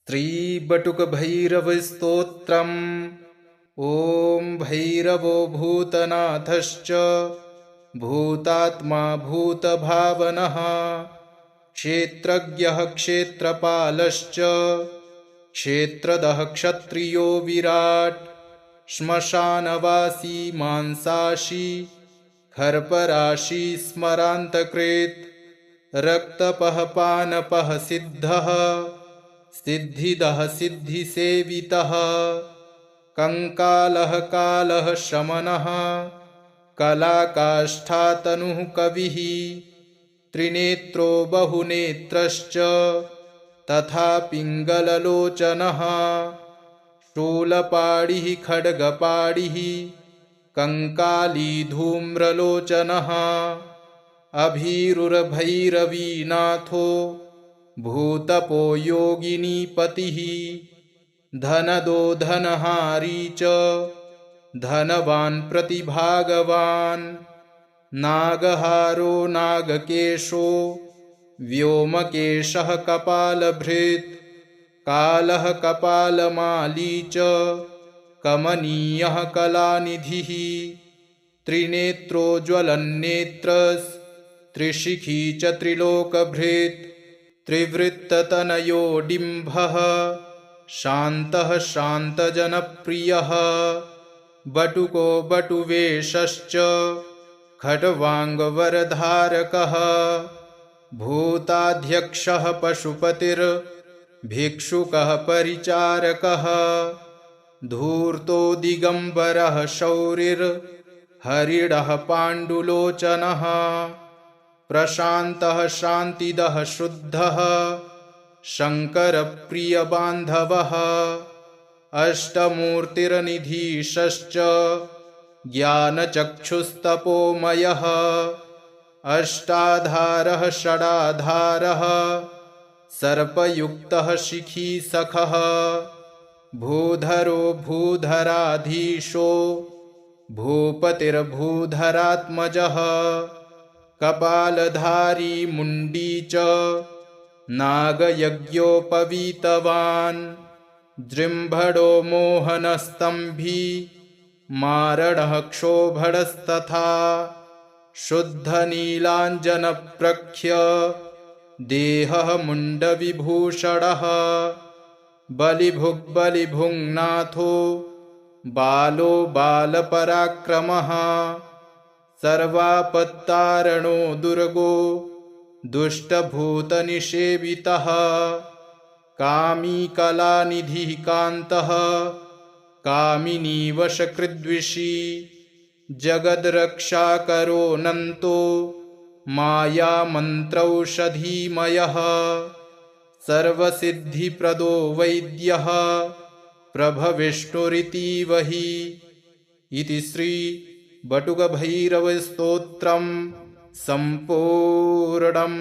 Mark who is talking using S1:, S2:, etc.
S1: श्रीबटुकभैरवस्तोत्रम्। ॐ भैरवो भूतनाथश्च भूतात्मा भूतभावनः क्षेत्रज्ञः क्षेत्रपालश्च क्षेत्रदः क्षत्रियो विराट् श्मशानवासी मांसाशी खर्पराशी स्मरान्तकृत् रक्तपः पानपः सिद्धः सिद्धिदः सिद्धिसेवितः कंकालः कालः शमनः कलाकाष्ठातनुः कविः त्रिनेत्रो बहुनेत्रश्च तथा पिङ्गललोचनः शूलपाणिः खड्गपाणिः कंकाली धूम्रलोचनः अभीरुरभैरवीनाथो भूतपो योगिनीपतिः धनदो धनहारी च धनवान् प्रतिभागवान् नागहारो नागकेशो व्योमकेशः कपालभृत् कालः कपालमाली च कमनीयः कलानिधिः त्रिनेत्रोज्ज्वलन्नेत्रस्त्रिशिखी च त्रिलोकभृत् त्रिवृत्ततनयो डिम्भः शान्तः शान्तजनप्रियः बटुको बटुवेशश्च खट्वाङ्गवरधारकः भूताध्यक्षः पशुपतिर्भिक्षुकः परिचारकः धूर्तो दिगम्बरः शौरिर्हरिणः पाण्डुलोचनः प्रशान्तः शान्तिदः शुद्धः शङ्करप्रियबान्धवः अष्टमूर्तिर्निधीशश्च ज्ञानचक्षुस्तपोमयः अष्टाधारः षडाधारः सर्पयुक्तः शिखीसखः भूधरो भूधराधीशो भूपतिर्भूधरात्मजः कपालधारी मुण्डी च नागयज्ञोपवीतवान् जृम्भणो मोहनस्तम्भी मारणः क्षोभणस्तथा शुद्धनीलाञ्जनप्रख्य देहः मुण्डविभूषणः बलिभुग्बलिभुङ्नाथो बालो बालपराक्रमः सर्वापत्तारणो दुर्गो दुष्टभूतनिषेवितः कामी कलानिधिः कान्तः कामिनीवशकृद्विषी जगद्रक्षाकरोऽनन्तो मायामन्त्रौषधीमयः सर्वसिद्धिप्रदो वैद्यः प्रभविष्णुरितीव हि। इति श्री बटुकभैरवस्तोत्रम् सम्पूर्णम्।